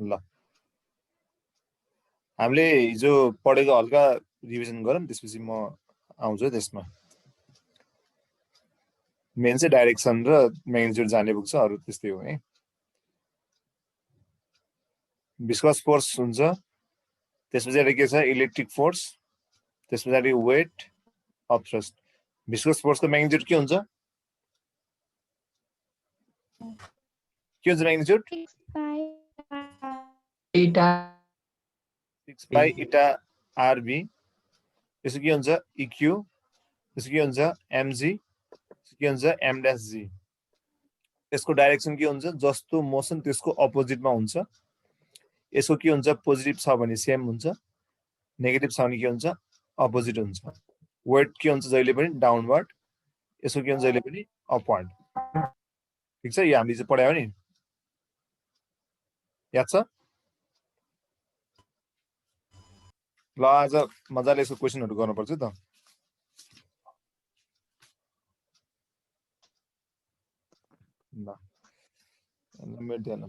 ल हामीले हिजो पढेको हल्का रिभिजन गरौँ, त्यसपछि म आउँछु त्यसमा। मेन चाहिँ डाइरेक्सन र म्याग्निट्युड जाने पुग्छ, अरू त्यस्तै हो है। विस्कस फोर्स हुन्छ, त्यस पछाडि के छ इलेक्ट्रिक फोर्स, त्यस पछाडि वेट अफ थ्रस्ट। विस्कस फोर्सको म्याग्निट्युड के हुन्छ? के हुन्छ म्याग्निट्युड? 6 पाई इटा आरबी। त्यसो के हुन्छ इक्यू, त्यसो के हुन्छ एमजी, त्यसो के हुन्छ एम डैश जी। यसको डाइरेक्सन के हुन्छ? जस्तो मोसन त्यसको अपोजिटमा हुन्छ। यसको के हुन्छ पोजिटिभ छ भने सेम हुन्छ, नेगेटिभ छ भने के हुन्छ अपोजिट हुन्छ। वेट के हुन्छ जहिले पनि डाउनवर्ड, यसको के हुन्छ जहिले पनि अपवर्ड। ठीक छ, यो हामीले चाहिँ पढायो नि, याद छ? ल आज मजाले यसको क्वेसनहरु गर्नुपर्छ त। ल मेट्दैन।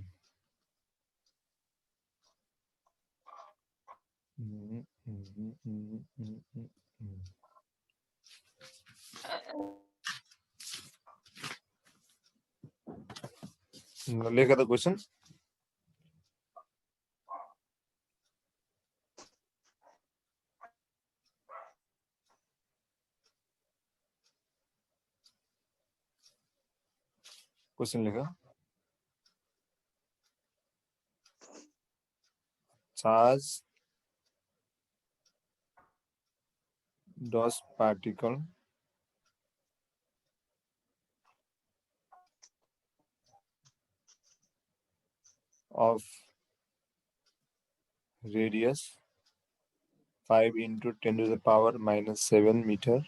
लेख त क्वेसन। क्वेसन लेख। Charge dust particle of radius 5 into 10 to the power minus 7 meter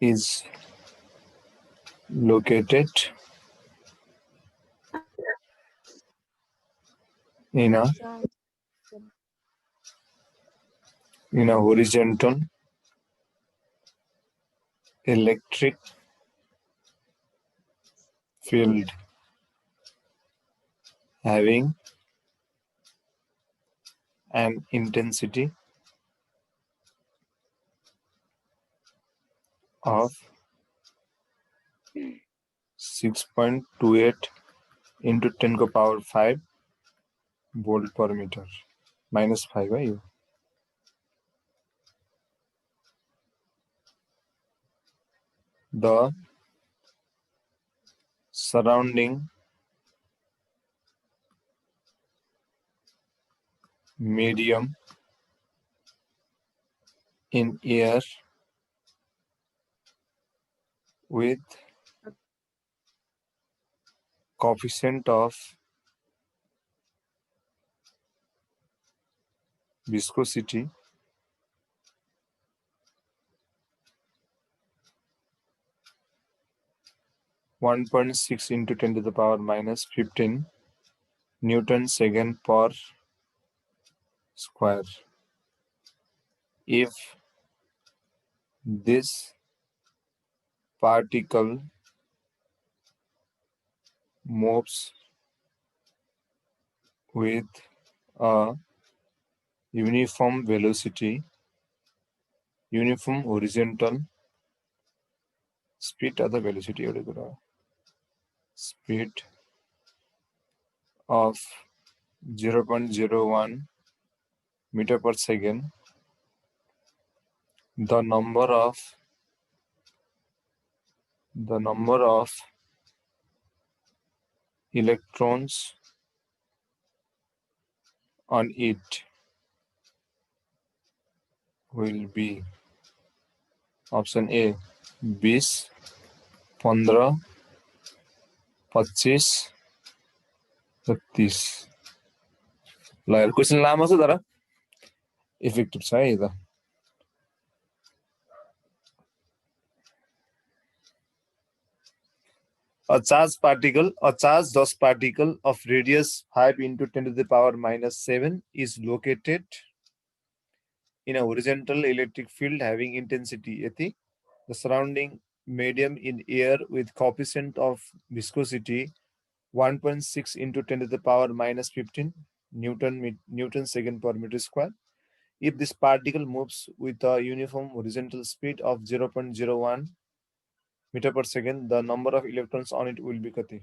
is located in a horizontal electric field having an intensity of 6.28 into 10 to the power 5 volt per meter minus 5 है यो। The surrounding medium in air with coefficient of viscosity 1.6 into 10 to the power minus 15 Newton second per square. If this particle moves with a uniform velocity, uniform horizontal speed of the velocity speed of 0.01 meter per second, the number of electrons on it will be option A 20, 15, 25 र 30। ल question लामो छ तर effective छ है त। A charged dust particle of radius 5 into 10 to the power minus 7 is located in a horizontal electric field having intensity यति, the surrounding medium in air with coefficient of viscosity 1.6 into 10 to the power minus 15 Newton second per meter square. If this particle moves with a uniform horizontal speed of 0.01 meter per second, the number of electrons on it will be kati?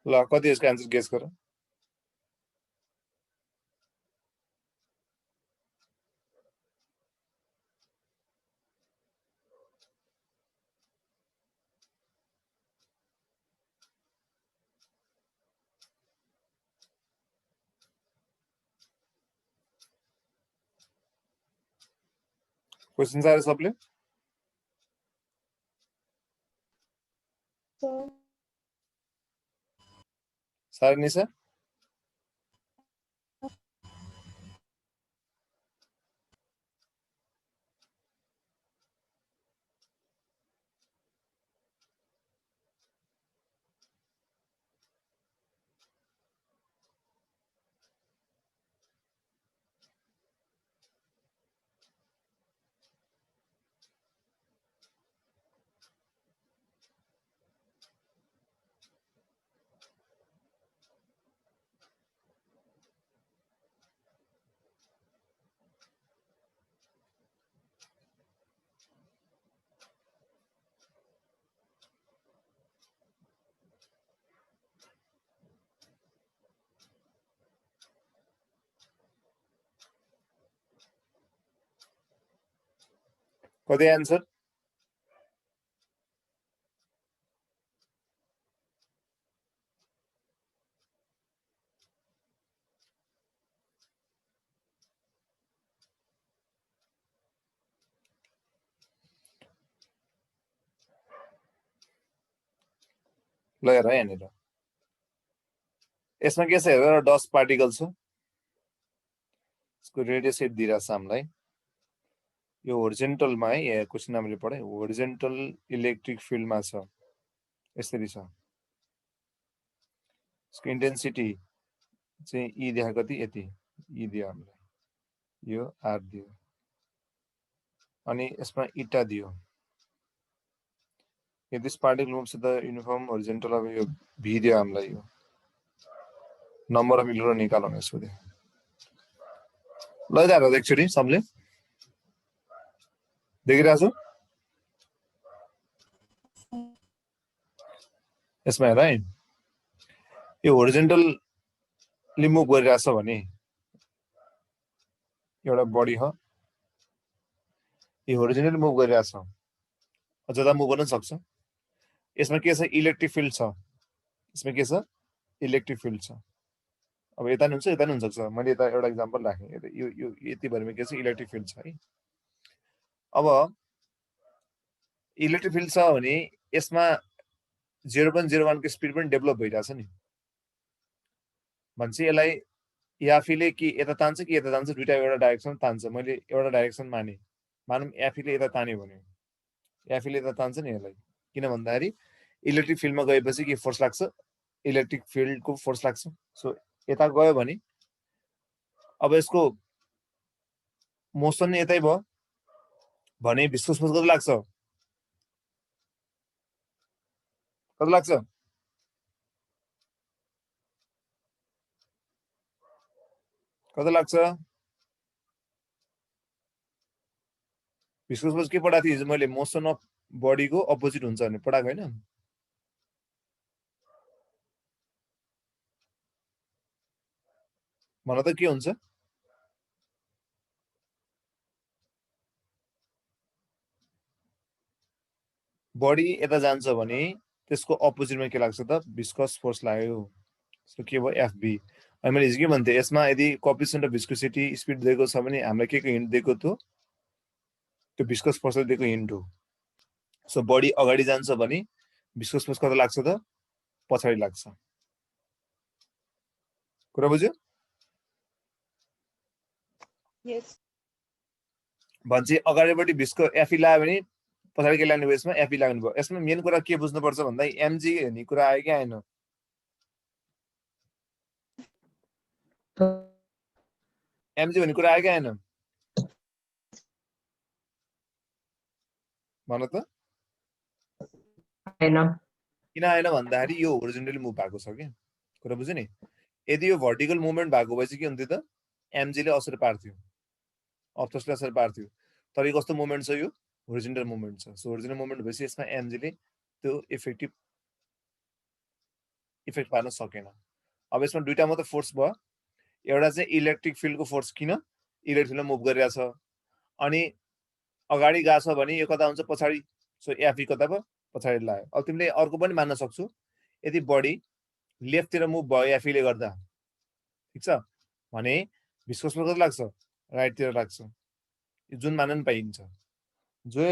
ल कति यसको answer guess गर question सारे सबले सारे निशा कति answer ल हेर है यहाँनिर यसमा के छ हेर डस्ट पार्टिकल छ यसको रेडियस यति दिइरहेको छ हामीलाई यो होरिजेन्टलमा है क्वेसन हामीले पढे होरिजेन्टल इलेक्ट्रिक फिल्डमा छ यसरी छ यसको इन्टेन्सिटी चाहिँ ई देखा कति यति ई दियो हामीलाई यो आर दियो अनि यसमा इटा दियो if this particle moves to the uniform horizontal अब यो भी दियो हामीलाई यो नम्बर अफ इलेक्ट्रोन निकालौँ यसको दियो ल हेर एकचोटि सबले देखिरहेको छु यसमा हेर है यो होरिजेन्टली मुभ गरिरहेछ भने एउटा बडी हो यो होरिजेन्टली मुभ गरिरहेछ जता मुभ गर्न सक्छ यसमा के छ इलेक्ट्रिक फिल्ड छ यसमा के छ इलेक्ट्रिक फिल्ड छ अब यता नि हुन्छ यता नि हुन सक्छ मैले यता एउटा एक्जाम्पल राखेँ यो यो यति भरिमा के छ इलेक्ट्रिक फिल्ड छ है अब इलेक्ट्रिक फिल्ड छ भने यसमा 0.01 को स्पिड पनि डेभलप भइरहेछ नि भन्छ यसलाई याफीले कि यता तान्छ कि यता तान्छ दुईटा एउटा डाइरेक्सन तान्छ मैले एउटा डाइरेक्सन माने मानौँ याफीले यता तान्यो भने याफीले यता तान्छ नि यसलाई किन भन्दाखेरि इलेक्ट्रिक फिल्डमा गएपछि के फोर्स लाग्छ इलेक्ट्रिक फिल्डको फोर्स लाग्छ सो यता गयो भने अब यसको मोसन यतै भयो भने भिस्कस फोर्स कति लाग्छ कति लाग्छ कति लाग्छ भिस्कस फोर्स के पढाएको थिएँ हिजो मैले मोसन अफ बडीको अपोजिट हुन्छ भने पढाएको होइन भन त के हुन्छ बडी यता जान्छ भने त्यसको अपोजिटमा के लाग्छ त विस्कस फोर्स लाग्यो सो के भयो एफबी अनि मैले के भन्थे यसमा यदि कोएफिसिएन्ट अफ विस्कोसिटी स्पिड दिएको छ भने हामीलाई के हिन्ट दिएको थियो त्यो विस्कस फोर्सले दिएको हिन्ट हो सो बडी अगाडि जान्छ भने विस्कस फोर्स कता लाग्छ त पछाडी लाग्छ कुरा बुझ्यो यस भन्छ अगाडिपट्टि विस्को एफई लाग्यो भने पछाडि के लाग्ने भयो यसमा एफई लाग्नु भयो यसमा मेन कुरा के बुझ्नुपर्छ भन्दा एमजी भन्ने कुरा आयो कि आएन एमजी भन्ने कुरा आयो कि आएन भन त किन आएन भन्दाखेरि यो होरिजोन्टली मुभ भएको छ के कुरा बुझ्यो नि यदि यो भर्टिकल मुभमेन्ट भएको भए चाहिँ के हुन्थ्यो त एमजीले असर पार्थ्यो अर्थसले असर पार्थ्यो तर यो कस्तो मुभमेन्ट छ यो होरिजोन्टल मुभमेन्ट छ सो होरिजोन्टल मुभमेन्ट भएपछि यसमा एमजीले त्यो इफेक्ट पार्न सकेन अब यसमा दुईटा मात्र फोर्स भयो एउटा चाहिँ इलेक्ट्रिक फिल्डको फोर्स किन इलेक्ट्रिक फिल्डमा मुभ गरिरहेछ अनि अगाडि गएको छ भने यो कता हुन्छ पछाडि सो एफई कता भयो पछाडि लाग्यो अब तिमीले अर्को पनि मान्न सक्छौ यदि बडी लेफ्टतिर मुभ भयो एफईले गर्दा ठिक छ भने विस्कस फोर्स कता लाग्छ राइटतिर लाग्छ जुन मान्न पनि पाइन्छ जो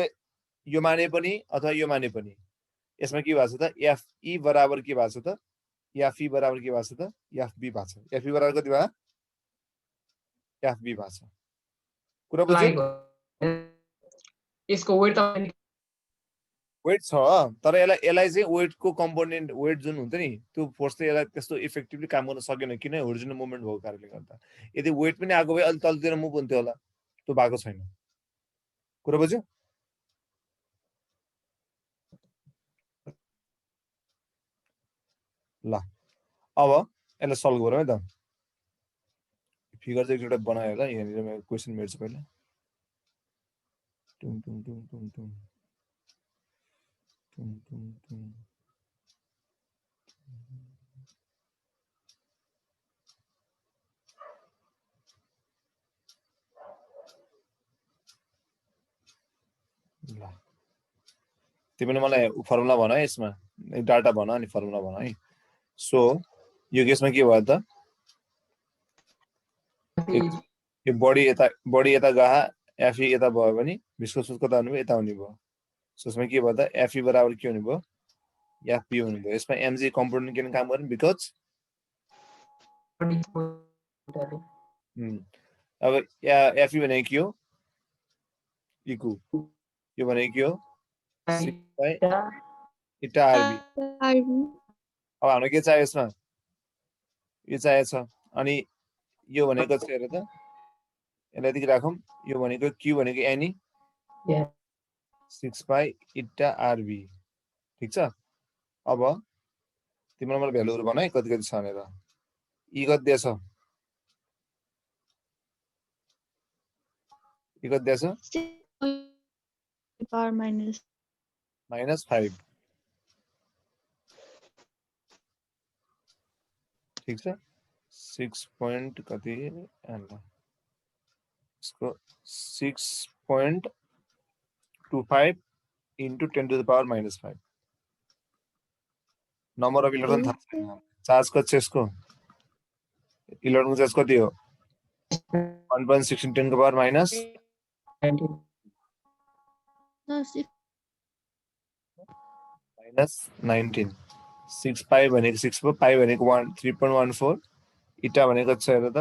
यो माने पनि अथवा यो माने पनि यसमा के भएको छ त एफई बराबर के भएको छ त एफई बराबर के भएको छ त एफबी भएको छ एफई बराबर कति भयो एफबी भएको छ कुरा बुझ्यो यसको वेट त वेट छ तर यसलाई चाहिँ वेटको कम्पोनेन्ट वेट जुन हुन्छ नि त्यो फोर्सले यसलाई त्यस्तो इफेक्टिभली काम गर्न सकेन किन होरिजोनल मुभमेन्ट भएको कारणले गर्दा यदि वेट पनि आएको भए अलि तलतिर मुभ हुन्थ्यो होला त्यो भएको छैन कुरा बुझ्यो ल अब यसलाई सल्भ गरौँ है त फिगर चाहिँ एकचोटि बनायो होला यहाँनिर मेरो क्वेसन मेट्छ पहिला टुङ टुङ टुङ टुङ टुङ टुङ टुङ टुङ ल तिमीले मलाई फर्मुला भन है यसमा डाटा भन अनि फर्मुला भन है सो यो केसमा के भयो त यो बडी यता गहा एफई यता भयो भने विस्कस फोर्स कता हुने भयो यता हुने भयो सो यसमा के भयो त एफई बराबर के हुने भयो एफपी हुने भयो यसमा एमजी कम्पोनेन्ट किन काम गर्ने बिकज अब एफई भनेको के हो इक्वु यो भनेको के हो इटा आरबी अब हाम्रो के चाहियो यसमा यो चाहिएको छ अनि यो भनेको चाहिँ हेर त यसलाई यतिकै राखौँ यो भनेको क्यू भनेको एनी 6 पाई इटा आरबी ठिक छ अब तिम्रो मलाई भ्यालुहरु भन है कति कति छ भनेर ई कति दिएछ ई कति दिएछ पावर माइनस 5 ठीक छ 6 point कति इसको 6.25 into 10 to the power minus 5 number of electron थाहा छैन चार्ज कति छ यसको इलेक्ट्रोनको चार्ज कति हो 1.16 10 को पावर माइनस 19 6 पाई भनेको 6 भयो पाई भनेको 3.14 इटा भनेको छ हेर त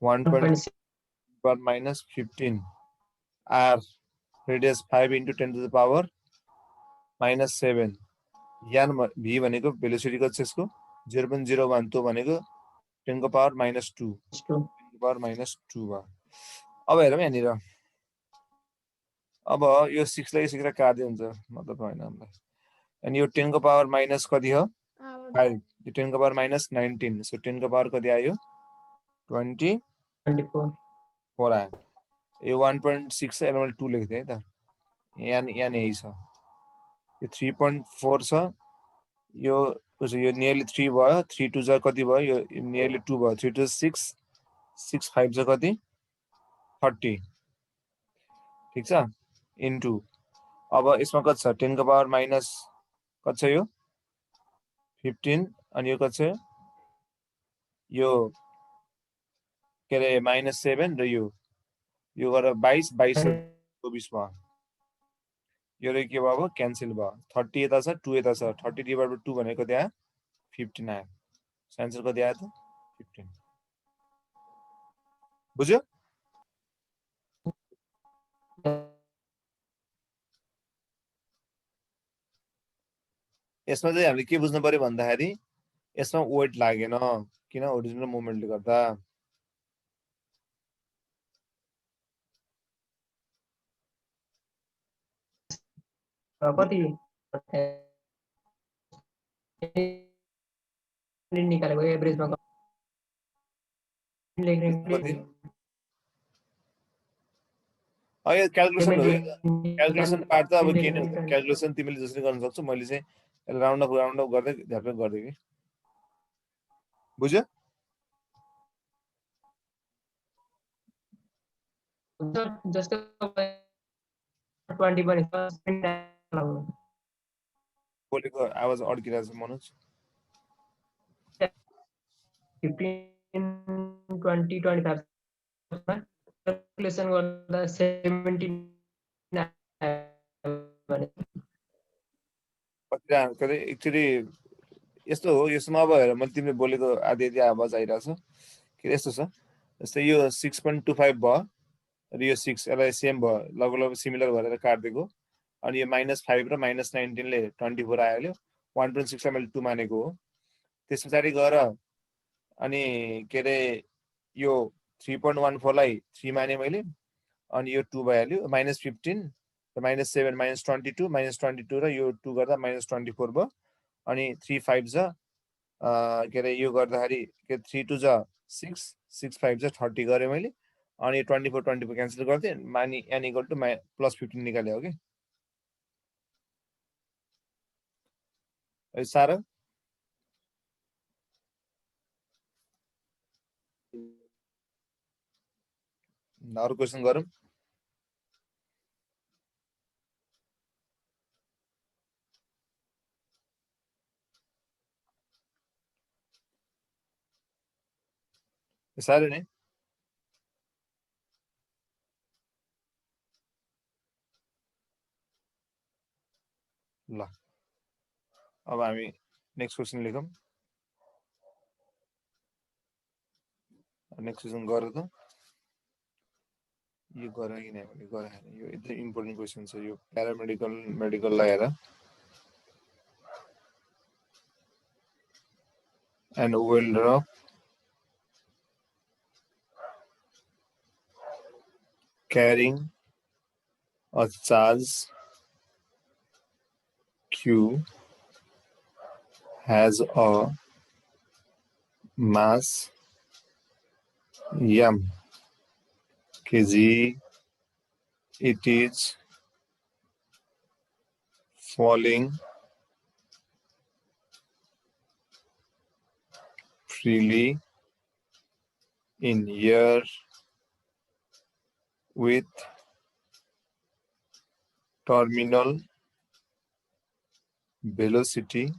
1.6 power minus 15 R radius 5 into 10 to the power minus 7 यान v भनेको भेलोसिटी कति छ यसको 0.01 तो भनेको 10 को पावर माइनस 2 पावर माइनस 2 भयो अब हेरौँ यहाँनिर अब यो 6 लाई 6 लाई काट्दै हुन्छ मतलब हैन हामीलाई अनि यो 10 को पावर माइनस कति हो 5 यो 10 को पावर माइनस 19 सो 10 को पावर कति आयो 24 आयो यो 1.6 छ एलिमेन्ट 2 लेख्दै है त यहाँ यही छ यो 3.4 छ यो नियरली 3 भयो 3 2 जा कति भयो यो नियरली 2 भयो 3 2 6 6 5 जा कति 30 ठीक छ इन्टु अब यसमा कति छ 10 को पावर माइनस कति छ यो 15 अनि यो कति छ यो के रे -7 र यो गरेर 22 22 24 मा यो रे के भयो क्यान्सल भयो 30 यता छ 2 यता छ 30 डिभाइड बाइ 2 भनेको त्यहाँ 15 आयो आन्सर कति आयो त 15 बुझ्यो यसमा चाहिँ हामीले के बुझ्नु पर्यो भन्दाखेरि यसमा वेट लागेन किन ओरिजिनल मोमेन्टले गर्दा कति निकालेको एभरेजमा यो क्याल्कुलेसन पार्ट त अब के नै हुन्छ क्याल्कुलेसन तिमीले जसरी गर्न सक्छौ मैले चाहिँ राउन्ड अप गर्दै ध्यान गर्दै के बुझ्यो जस्तो 20 पनि बोलेको आवाज अड्किरहेछ मनोज 15 20 25 क्याल्कुलेसन गर्दा 17 भने एक्चुअली यस्तो हो यसमा अब हेर मैले तिमीले बोलेको आधी आधी आवाज आइरहेछ के यस्तो छ जस्तै यो 6.25 भयो र यो 6 यसलाई सेम भयो लगभग सिमिलर गरेर काट्दिएको अनि यो -5 र -19 ले 24 आइहाल्यो 1.6 लाई मैले 2 मानेको हो त्यस पछाडि गएर अनि के रे यो 3.14 लाई 3 माने मैले अनि यो 2 भइहाल्यो -15 र -7 -22 -22 र यो 2 गर्दा -24 भयो अनि 3 5 जा के रे यो गर्दाखेरि के 3 2 जा 6 6 5 जा 30 गरे मैले अनि 24 24 क्यान्सल गर्थे मानि n = +15 निकाले हो के है सारा अरु क्वेशन गरौँ साह्रै नै ल अब हामी नेक्स्ट क्वेशन लेखौँ नेक्स्ट क्वेशन गरौँ त यो गरे कि नै भने गरे यो एकदम इम्पोर्टेन्ट क्वेशन छ यो प्यारामेडिकल मेडिकललाई हेर and welder of carrying a charge Q has a mass m kg. It is falling freely in air with terminal velocity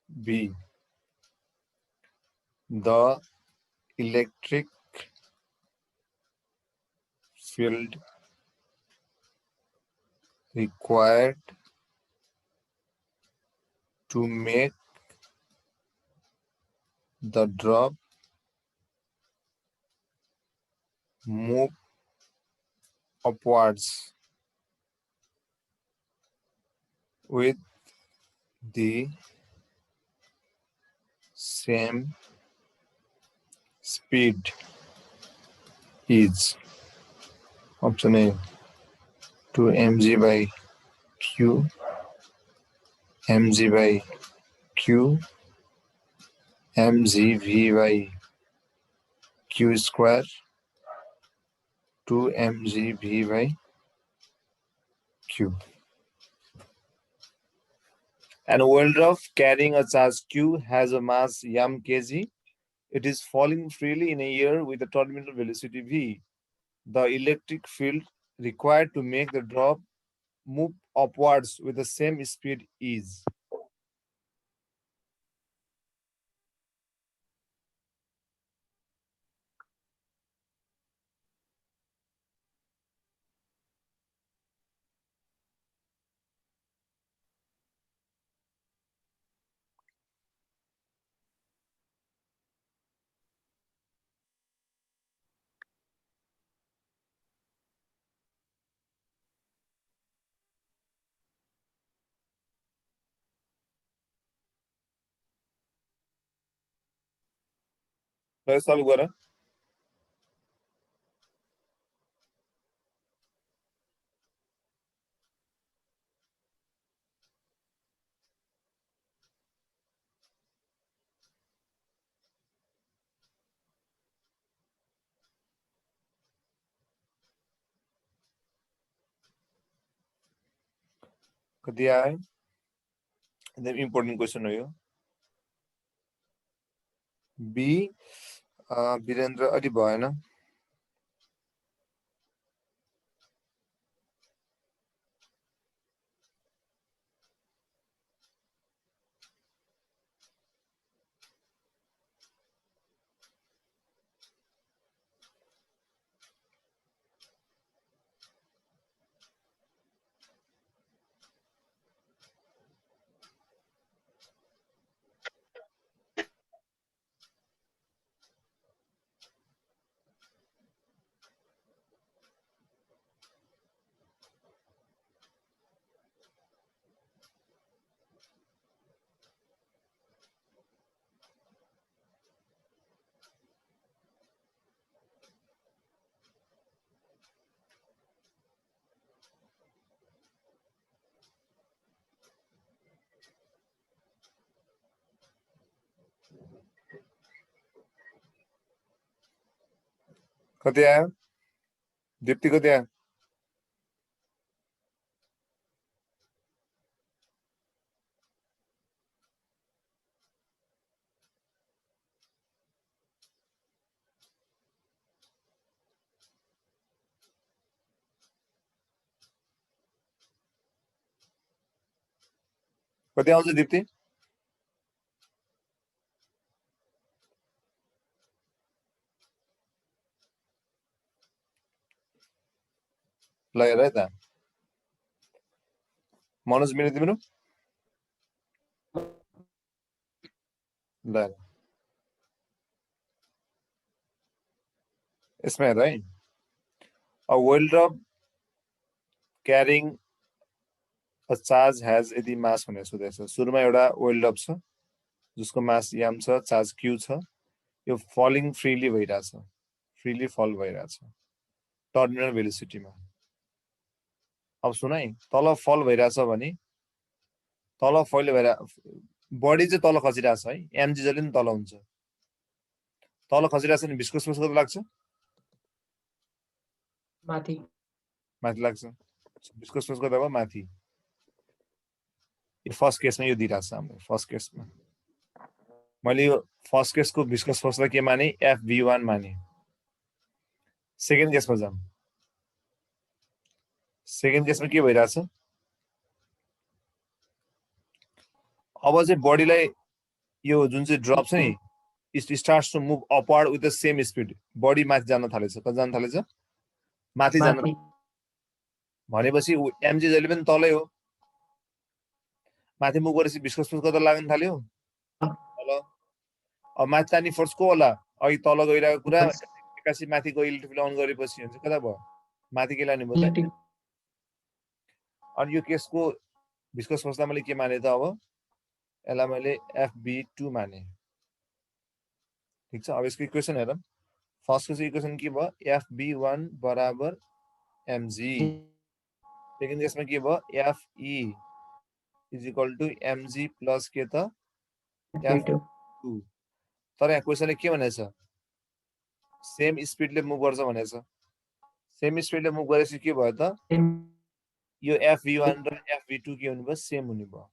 v. The electric field required to make the drop move upwards with the same speed is option A 2 mg by q mg by q mgv by q square 2 mgv by q. An welder of carrying a charge q has a mass m kg. It is falling freely in a air with a terminal velocity v. The electric field required to make the drop move upwards with the same speed is? Let's solve गर कति आयो एकदम important question हो यो be Birendra अलि भएन कति आयो दीप्ति कति आयो कति आउँछ दीप्ति ल हेर है त मनोज मिल्यो तिम्रो ल यसमा हेर है a oil drop carrying a charge has यदि मास भनेर सोधेको छ सुरुमा एउटा ओइल ड्रप छ जसको मास m छ चार्ज q छ यो फलिङ फ्रीली भइरहेछ फ्रीली फल भइरहेछ टर्मिनल भेलोसिटीमा अब सुन है तल फल भइरहेछ भने तल फल भइरा बडी चाहिँ तल खसिरहेछ है mg जहिले पनि तल हुन्छ तल खसिरहेछ नि विस्कोस फोर्स कति लाग्छ माथि माथि लाग्छ विस्कोस फोर्स कति भयो माथि यो फर्स्ट केसमा यो दिइरहेछ हाम्रो फर्स्ट केसमा मैले यो फर्स्ट केसको विस्कोस फोर्सलाई के माने FV1 माने सेकेन्ड केसमा जाम सेकेन्ड केसमा के भइरहेछ अब चाहिँ बडीलाई यो जुन चाहिँ ड्रप छ नि it starts to move upward with the same speed बडी माथि जान थालेछ कति जान थालेछ माथि जान भनेपछि mg जहिले पनि तलै हो माथि मुभ गरेपछि विस्कोस फोर्स कति लाग्न थाल्यो तल अब माथि तान्ने फोर्स को होला अघि तल गइरहेको कुरा एकासी माथि गयो इलेक्ट्रिक अन गरेपछि हुन्छ कता भयो माथि के लाने भयो त अनि यो केसको विस्कोस फोर्सलाई मैले के माने त अब यसलाई मैले FB2 माने ठीक छ अब यसको इक्वेसन हेरौँ फर्स्टको चाहिँ इक्वेसन के भयो FB1 बराबर mg सेकेन्ड केसमा के भयो FE is equal to mg plus के त F2 तर यहाँ क्वेसनले के भनेछ सेम स्पिडले मुभ गर्छ भनेछ सेम स्पिडले मुभ गरेपछि के भयो त यो FV1 र FV2 के हुने भयो सेम हुने भयो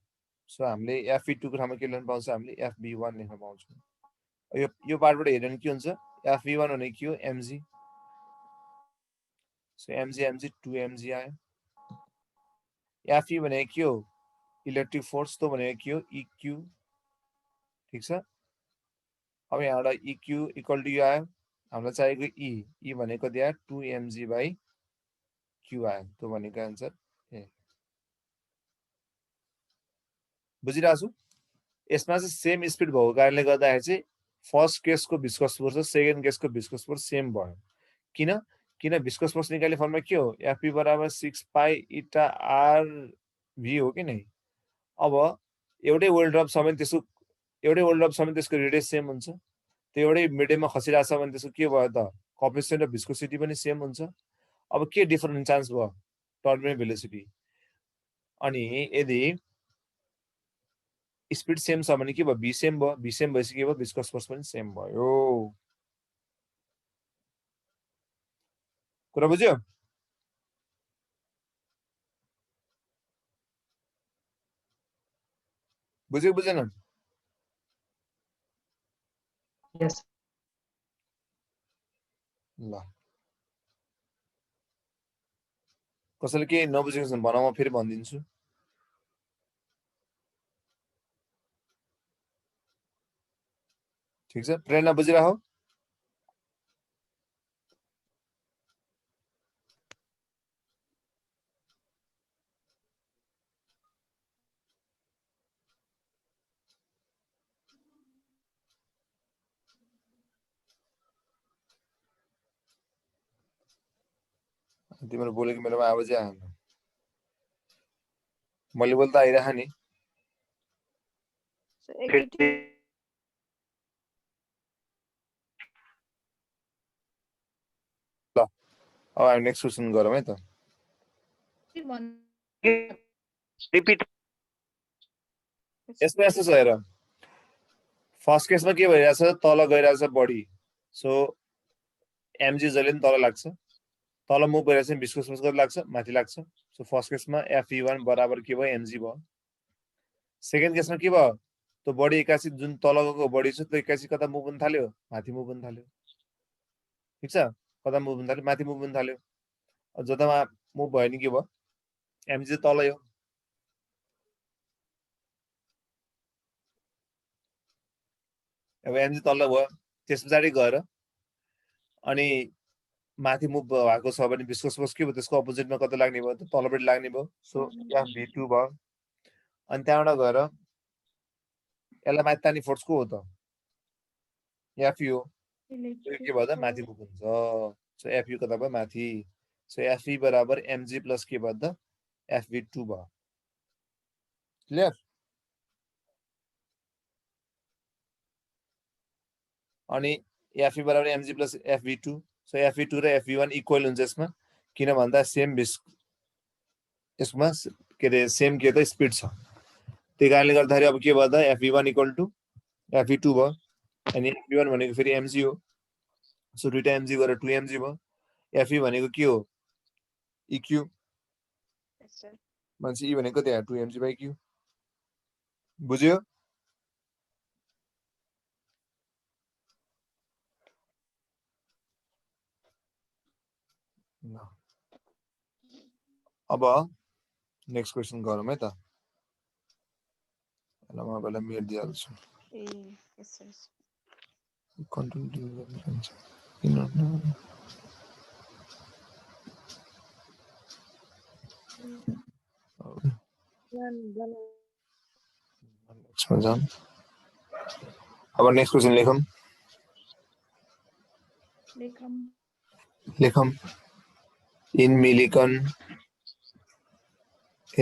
सो हामीले FV2 को ठाउँमा के लेख्न पाउँछ हामीले FV1 लेख्न पाउँछौँ यो पार्टबाट हेर्यो भने के हुन्छ FV1 भने के हो mg सो mg 2mg आयो। Fe भनेको के हो इलेक्ट्रिक फोर्स तो भनेको के हो eq ठीक छ। अब यहाँबाट eq इक्वल टु यो आयो हामीलाई चाहिएको e भनेको दिया 2mg/q आयो त्यो भनेको आन्सर ए बुझिरहेको छु। यसमा चाहिँ सेम स्पिड भएको कारणले गर्दाखेरि चाहिँ फर्स्ट केसको भिस्कस फोर्स र सेकेन्ड केसको भिस्कस फोर्स सेम भयो। किन भिस्कस फोर्स निकाल्ने फर्मुला के हो Fp बराबर 6 पाई इटा आर भी हो कि नहीं। अब एउटै वेल ड्रप छ भने त्यसको रेडियस सेम हुन्छ। त्यो एउटै मिडियममा खसिरहेको छ भने त्यसको के भयो त कोएफिसिएन्ट अफ भिस्कोसिटी पनि सेम हुन्छ। अब के डिफरेन्ट चान्स भयो टर्मिनल भेलोसिटी। अनि यदि स्पिड सेम छ भने के भयो भी सेम भयो। भी सेम भएपछि के भयो भिस्कस फोर्स पनि सेम भयो। कुरा बुझ्यो। बुझ्यो बुझेन यस ल कसैले के नबुझेको छ भन म फेरि भनिदिन्छु। ठीक छ प्रेरणा बुझिराखौ। तिम्रो बोलेको मेरोमा आवाजै आएन। मैले बोल्दा आइरह नि। So, एकैचोटि ल अब हामी नेक्स्ट क्वेसन गरौँ है त। रिपिट यसमा यस्तो छ हेर फर्स्ट केसमा के भइरहेछ तल गइरहेछ बडी। सो mg जहिले पनि तल लाग्छ। तल मुभ भइरहेछ भिस्कस फोर्स कति लाग्छ माथि लाग्छ। सो फर्स्ट केसमा Fe1 बराबर के भयो mg भयो। सेकेन्ड केसमा के भयो त्यो बडी एकासी जुन तल गएको बडी छ त्यो एकासी कता मुभ हुन थाल्यो माथि मुभ हुन थाल्यो। ठीक छ कता मुभ हुन थाल्यो माथि मुभ हुन थाल्यो। जतामा मुभ भयो नि के भयो mg तलै हो। अब mg तल भयो त्यस पछाडि गएर अनि माथि मुभ भएको छ भने भिस्कस फोर्स के भयो त्यसको अपोजिटमा कता लाग्ने भयो त तलपट्टि लाग्ने भयो। सो Fv2 भयो। अनि त्यहाँबाट गएर यसलाई माथि तान्ने फोर्स को हो त Fe हो। त्यो के भयो त माथि मुभ हुन्छ। सो Fe कता भयो माथि। सो Fe बराबर mg प्लस के भयो त Fv2 भयो। क्लियर। अनि Fe बराबर mg plus Fv2। So Fe2 र Fe1 इक्वल हुन्छ यसमा किन भन्दा सेम यसमा के रे सेम के त स्पिड छ। त्यही कारणले गर्दाखेरि अब के भयो त Fe1 इक्वल टु Fe2 भयो। अनि Fe1 भनेको फेरि mg हो। सो दुईटा mg गरेर 2mg भयो। Fe भनेको के हो eq मान्छे e भनेको त्यहाँ 2mg/q बुझ्यो। अब नेक्स्ट क्वेसन गरौँ है त। ल म बेला मेट दिइहाल्छु। कन्टेन्ट अब नेक्स्ट क्वेसन लेखम in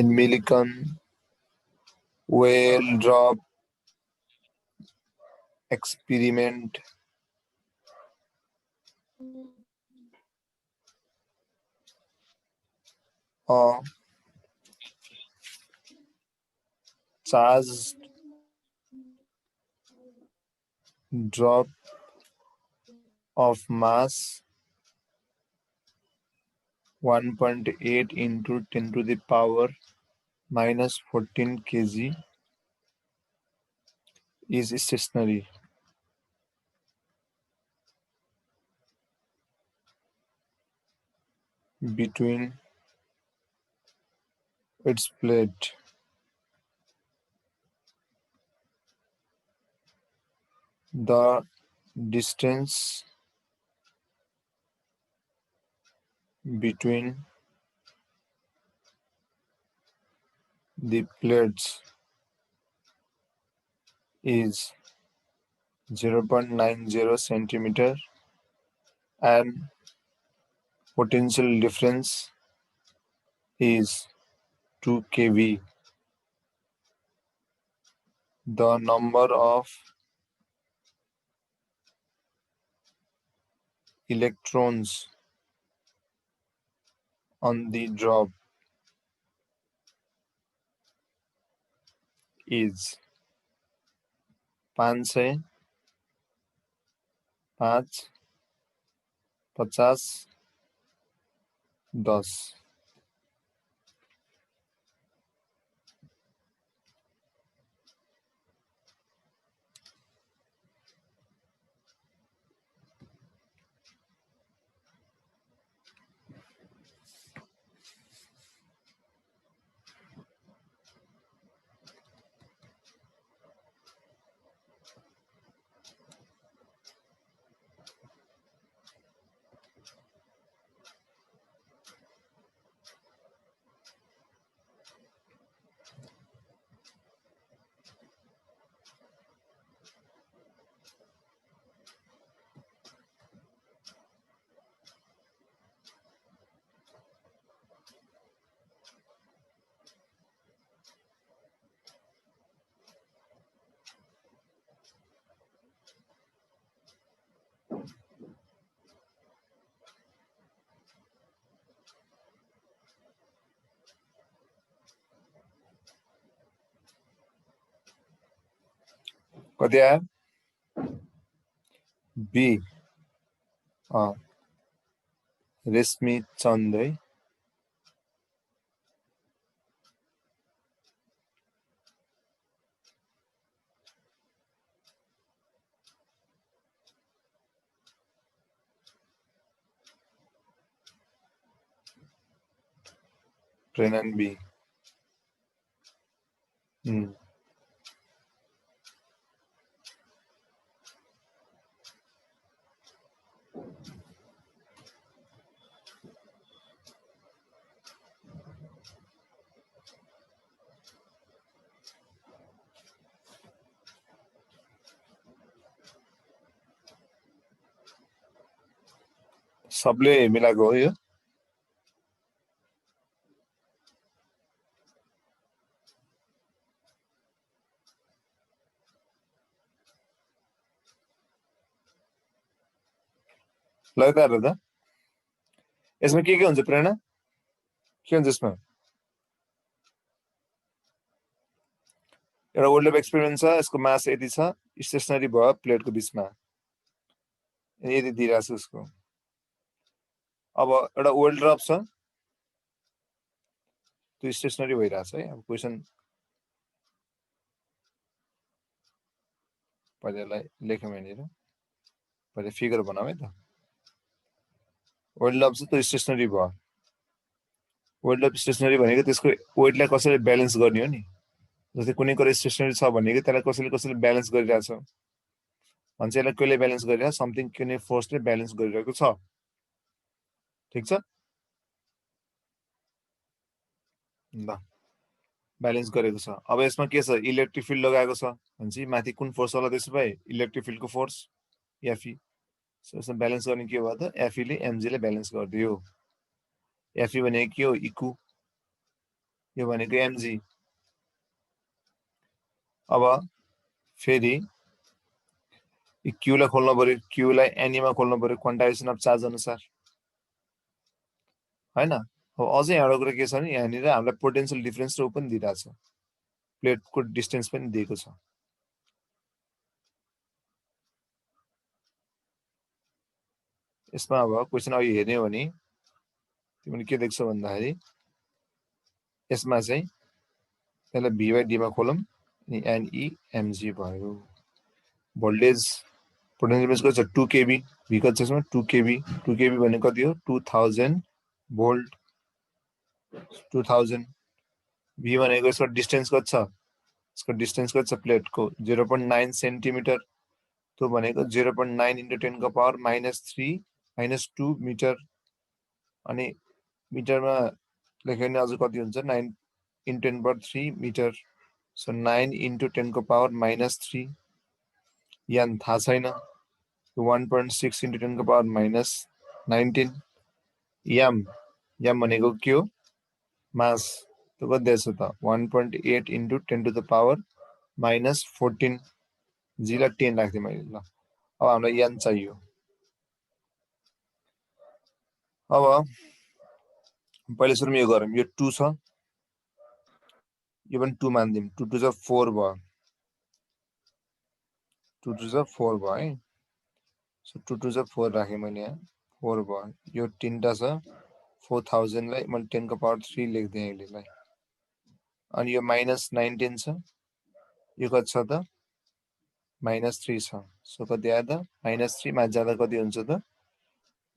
millican whale drop experiment charged drop of mass 1.8 into 10 to the power minus 14 kg is stationary. between its plate the distance between the plates is 0.90 centimeter and potential difference is 2 kV. The number of electrons on the drop is 500, 5, 50, 10. कति आयो? B. रेशमी चन्द है। प्रेनन B. सबले मिलाएको हो यो? लगातार हो त? यसमा के हुन्छ प्रेरणा? के हुन्छ यसमा? एउटा वर्ल्ड एक्सपेरिमेन्ट छ, यसको मास यति छ, स्टेशनरी भयो प्लेटको बीचमा, यदि दिइरहेको छ उसको। अब एउटा वर्ल्ड ड्रप छ, त्यो स्टेशनरी भइरहेछ है। अब क्वेसन पहिलालाई लेखौँ यहाँनिर, पहिले फिगर बनाऊ है त। वर्ल्ड ड्रप छ, त्यो स्टेशनरी भयो। वर्ल्ड ड्रप स्टेशनरी भनेको त्यसको वेटलाई कसरी ब्यालेन्स गर्ने हो नि। जस्तै कुनै कुरा स्टेशनरी छ भनेको त्यसलाई कसैले ब्यालेन्स गरिरहेछ भन्छ, यसलाई कसले ब्यालेन्स गरिरहेछ? समथिङ कुनै फोर्सले ब्यालेन्स गरिरहेको छ। ठिक छ, ल ब्यालेन्स गरेको छ। अब यसमा के छ? इलेक्ट्रिक फिल्ड लगाएको छ भन्छ, माथि कुन फोर्स होला त्यसो भए? इलेक्ट्रिक फिल्डको फोर्स एफई। यसमा ब्यालेन्स गर्ने के भयो त? एफईले एमजीले ब्यालेन्स गरिदियो। एफई भनेको के हो? इक्यू, यो भनेको एमजी। अब फेरि क्यूलाई खोल्नु पर्यो, क्यूलाई एनीमा खोल्नु पर्यो क्वान्टाइजेसन अफ चार्ज अनुसार, हैन? अब अझै एउटा कुरा के छ भने यहाँनिर हामीलाई पोटेन्शियल डिफरेन्स र पनि दिइरहेछ, प्लेटको डिस्टेन्स पनि दिएको छ। यसमा अब क्वेसन अघि हेर्ने हो भने तिमीले के देख्छौ भन्दाखेरि यसमा चाहिँ त्यसलाई भी बाई डीमा खोलौँ अनि एनई एमजी भयो। भोल्टेज पोटेन्शियल डिफरेन्स कति छ? 2 केबी। भी कति छ यसमा? 2 केबी। 2 केबी भनेको कति हो? 2000 भोल्ट 2000 भी भनेको यसको डिस्टेन्स कति छ यसको डिस्टेन्स कति छ प्लेटको 0.9 सेन्टिमिटर त्यो भनेको 0.9 into 10 को पावर -2 मिटर अनि मिटरमा लेख्यो भने अझ कति हुन्छ 9 into 10 power 3 metre so 9 into 10 को पावर -3 यान थाहा छैन 1.6 into 10 को पावर -19 याम भनेको के हो मास त्यो कति छ त 1.8 into 10 to the power -14 जी लाई 10 राख्थे मैले ल अब हामीलाई यान चाहियो अब पहिले सुरुमा यो गरौँ यो 2 छ यो पनि 2 मान्दिम 2 2 जा 4 भयो 2 2 जा 4 भयो है सो 2 2 जा 4 राखे मैले यहाँ 4 भयो यो तीनटा छ 4000 लाई मैले 10 को पावर 3 लेख्दै यसलाई अनि यो -19 छ यो कति छ त -3 छ सो कति आयो त -3 मा जाँदा कति हुन्छ त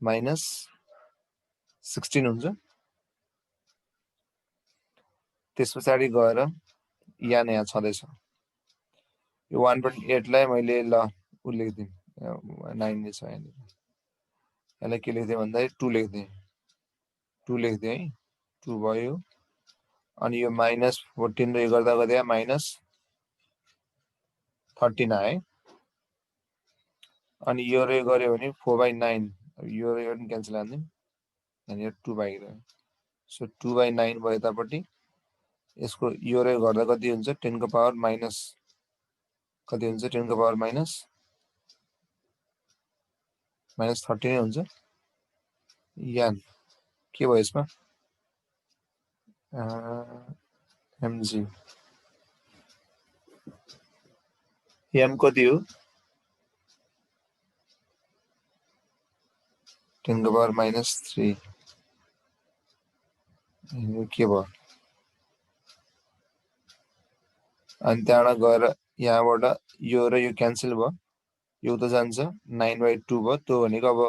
-16 हुन्छ त्यसपछि गएर यहाँ यहाँ छँदैछ यो 1.8 लाई मैले ल उ लेख्दिम 9 नै छ यहाँ यसलाई के लेख्दै भन्दा 2 लेख्दै 2 लेख्दै है 2 भयो अनि यो -14 रे गर्दा कति आयो -13 आयो अनि यो रे गर्यो भने 4/9 यो रे पनि क्यान्सल हान्दिम अनि यो 2 बाहिर सो 2/9 भयो यतापट्टि यसको यो रे गर्दा कति हुन्छ 10 को पावर माइनस कति हुन्छ 10 को पावर -13 हुन्छ यान के भयो यसमा mg m कति हो 10 को पावर -3 यो के भयो अनि त्यहाँबाट गएर यहाँबाट यो र यो क्यान्सल भयो यो त जान्छ 9/2 भयो त्यो भनेको अब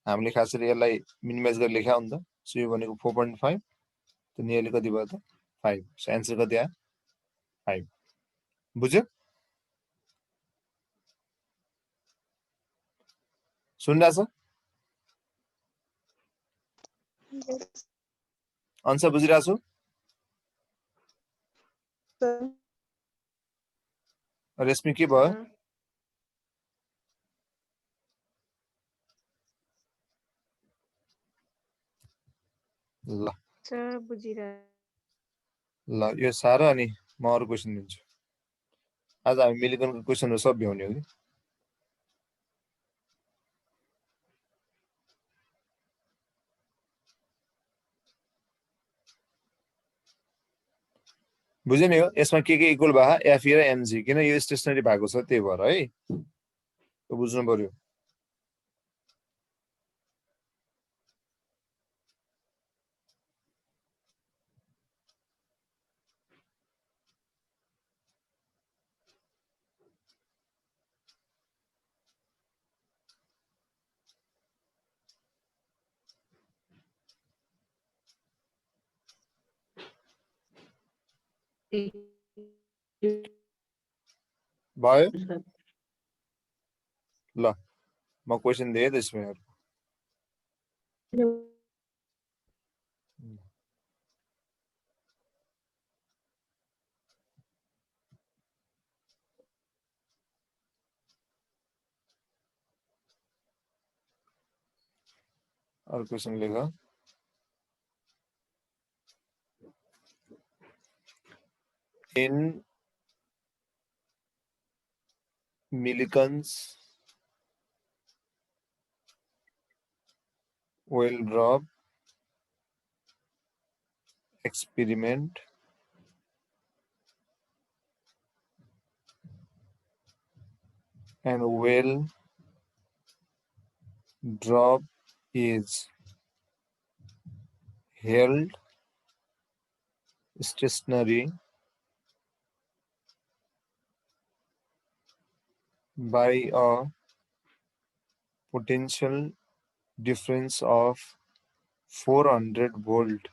हामीले खास गरी यसलाई मिनिमाइज गरेर लेखा हो नि त सो यो भनेको 4.5 त्यो नियरली कति भयो त 5 सो एन्सर कति आयो 5 बुझ्यो सुनिरहेछ आन्सर बुझिरहेछु रेशमी के भयो ल सर बुझिरा ल यो सारो अनि म अरु क्वेशन दिन्छु आज हामी मिलिकनको क्वेशनहरु सब भ्याउने हो कि बुझ्यो नि हो यसमा के इक्वल भए एफई र एमजी किन यो स्टेशनरी भएको छ त्यही भएर है त्यो बुझ्नु पर्यो भयो ल म क्वेशन दिए त्यसमा अरु क्वेशन लेख in Millikan's oil drop experiment and well drop is held stationary by a potential difference of 400 volt.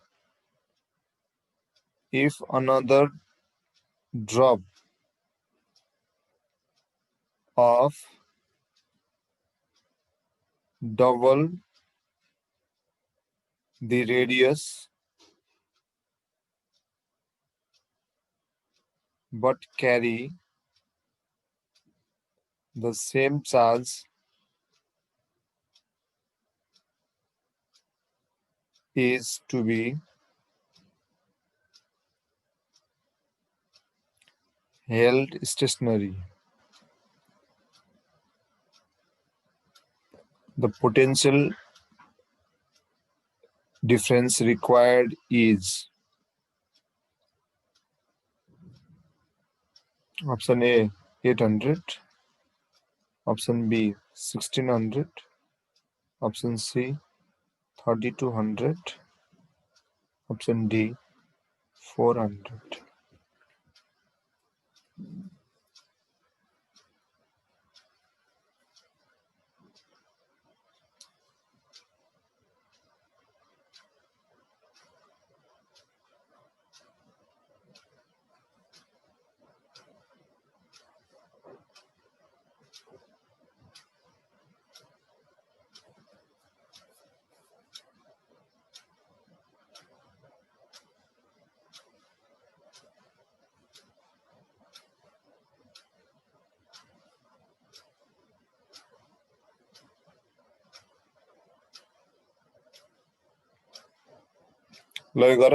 If another drop of double the radius but carry the same charge is to be held stationary. The potential difference required is option A 800, option B 1600, option C 3200, option D 400. ल यो गर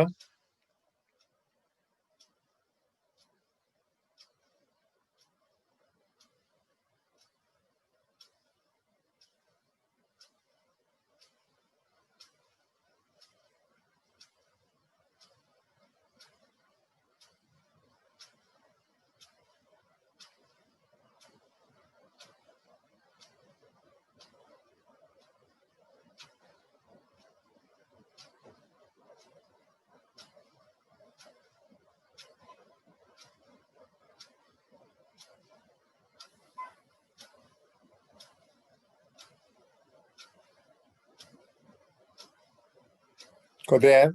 कतै आयो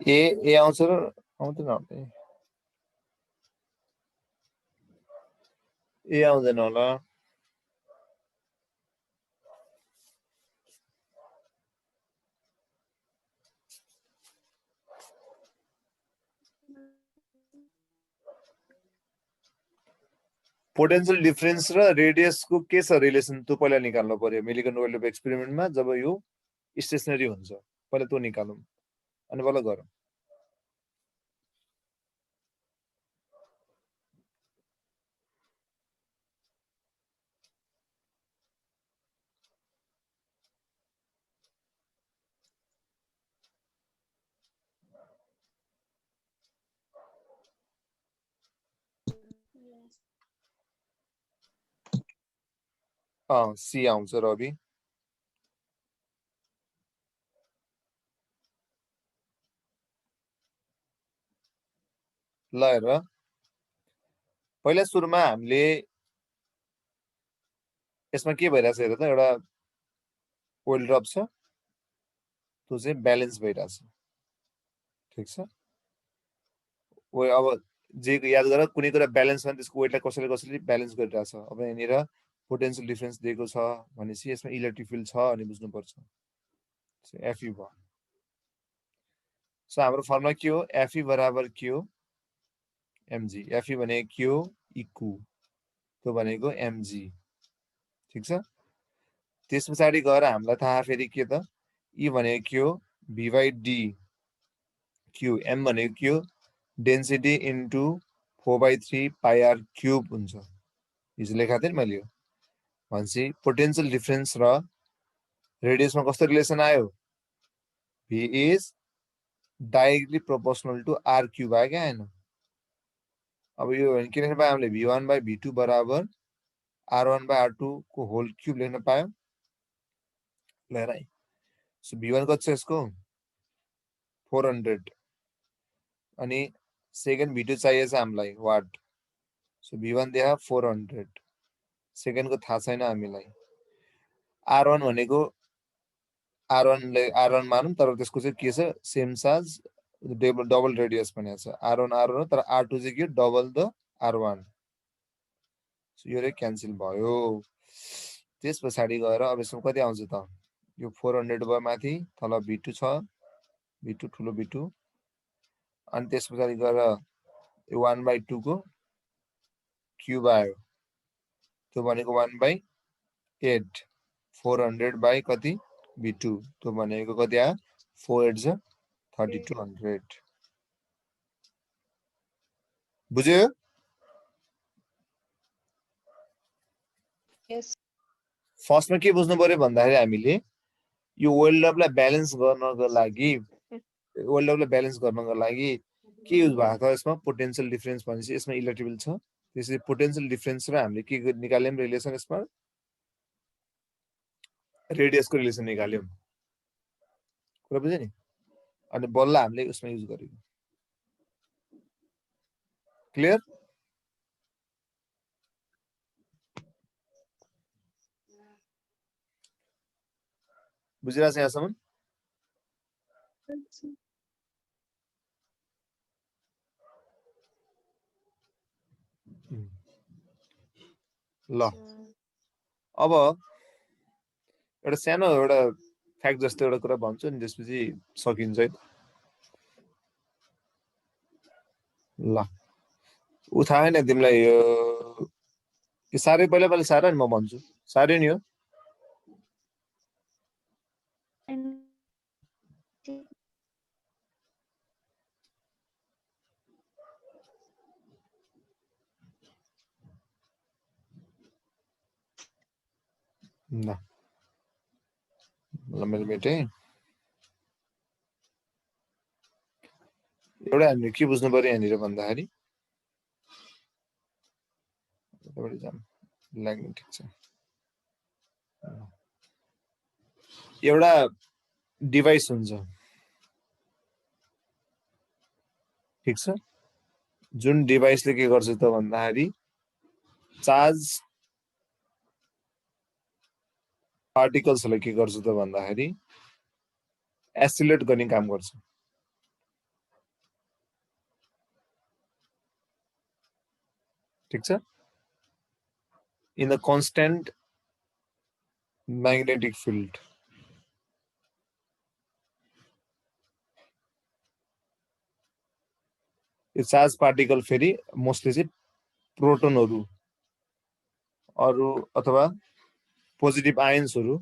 ए आउँछ र आउँदैन होला ए आउँदैन होला पोटेन्शियल डिफरेन्स र रेडियसको के छ रिलेसन त्यो पहिला निकाल्नु पर्यो मिलिकन वेल्डेब एक्सपेरिमेन्टमा जब यो स्टेसनरी हुन्छ पहिला त्यो निकालौँ अनि बल्ल गरौँ सी आउँछ रवि ल हेर पहिला सुरुमा हामीले यसमा के भइरहेछ हेर त एउटा ओइल ड्रप छ त्यो चाहिँ ब्यालेन्स भइरहेछ ठिक छ अब जे याद गर कुनै कुरा ब्यालेन्समा त्यसको वेटलाई कसैले कसैले ब्यालेन्स गरिरहेछ अब यहाँनिर पोटेन्शियल डिफरेन्स दिएको छ भनेपछि यसमा इलेक्ट्रिक फिल्ड छ अनि बुझ्नुपर्छ एफई भयो सो हाम्रो फर्मुला के हो एफई बराबर के हो एमजी एफई भनेको के हो इक्यू त्यो भनेको एमजी ठिक छ त्यस पछाडि गएर हामीलाई थाहा फेरि के त ई भनेको के हो V by D Q M भनेको के हो density into 4/3 pi R cube हुन्छ हिजो लेखाएको थिएँ नि मैले यो भनेपछि पोटेन्शियल डिफरेन्स र रेडियसमा कस्तो रिलेसन आयो V is directly proportional to R cube आयो क्या आएन अब यो के लेख्न पायो हामीले v1/v2 बराबर r1/r2 को होल क्युब लेख्न पायो ल हेर है सो v1 कति छ यसको 400 अनि सेकेन्ड v2 चाहिएछ हामीलाई वाट सो v1 देखा 400 सेकेन्ड को थाहा छैन हामीलाई r1 भनेको r1 मानौं तर त्यसको चाहिँ के छ सेम साइज डबल रेडियस भनेको छ r1 हो तर r2 चाहिँ के डबल द r1 सो यो रे क्यान्सल भयो त्यस पछाडी गएर अब यसमा कति आउँछ त यो 400 भयो माथि तल v2 छ v2 ठुलो v2 अनि त्यस पछाडी गएर यो 1/2 को क्यूब आयो त्यो भनेको 1/8 400 बाइ कति v2 त्यो भनेको कति आयो 4 8 जा 3200 बुझ्यो Yes. फर्स्टमा के बुझ्नु पर्यो भन्दाखेरि हामीले यो वेल्डअपलाई ब्यालेन्स गर्नको लागि के युज भएको छ यसमा पोटेन्शियल डिफरेन्स भनेपछि यसमा इलेक्ट्रिकल छ त्यसैले पोटेन्शियल डिफरेन्स र हामीले के निकाल्यौं रिलेसन यसमा रेडियसको रिलेसन निकाल्यौं कुरा बुझ्यो नि अनि बल्ल हामीले उसमा युज गर्यौं क्लियर बुझिरहेछ यहाँसम्म ल अब एउटा सानो एउटा फ्याक्ट जस्तो एउटा कुरा भन्छु नि त्यसपछि सकिन्छ है ल उ थाहा हैन तिमीलाई यो साह्रै पहिला साह्रै नि म भन्छु साह्रै नि हो ल ल मैले मेटेँ एउटा हामीले के बुझ्नु पर्यो यहाँनिर भन्दाखेरि लाग्ने ठिक छ एउटा डिभाइस हुन्छ ठिक छ जुन डिभाइसले के गर्छ त भन्दाखेरि चार्ज पार्टिकल्सले के गर्छ त भन्दाखेरि एसिलेट गर्ने काम गर्छ ठिक छ in the constant magnetic field यो चार्ज पार्टिकल फेरि मोस्टली चाहिँ प्रोटोनहरु अरु अथवा पोजिटिभ आयन्सहरु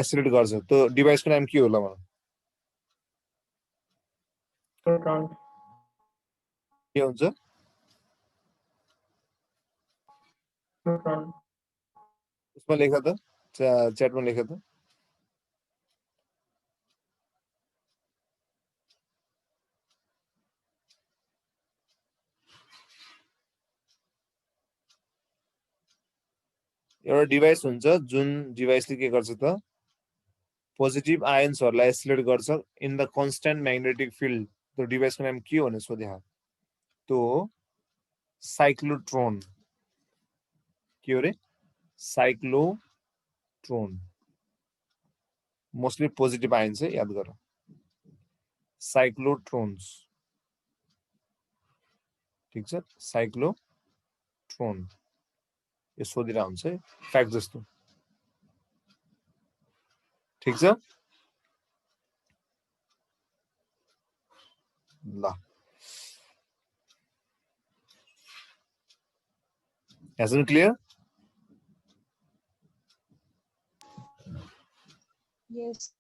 एसिलेट गर्छ त्यो डिभाइसको नाम के होला भन प्रोटोन के हुन्छ प्रोटोन उसमा लेख त च्याटमा लेख त एउटा डिभाइस हुन्छ जुन डिभाइसले के गर्छ त पोजिटिभ आयन्सहरुलाई एसिलेट गर्छ in the constant magnetic field त्यो डिभाइसको नाम के हो भने सोधे त्यो साइक्लोट्रोन के हो रे साइक्लोट्रोन मोस्टली पोजिटिभ आयन्स है याद गर साइक्लोट्रोन्स ठीक छ साइक्लोट्रोन यो सोधिरा हुन्छ है फ्याक्ट जस्तो ठीक छ ल Has it clear? Yes.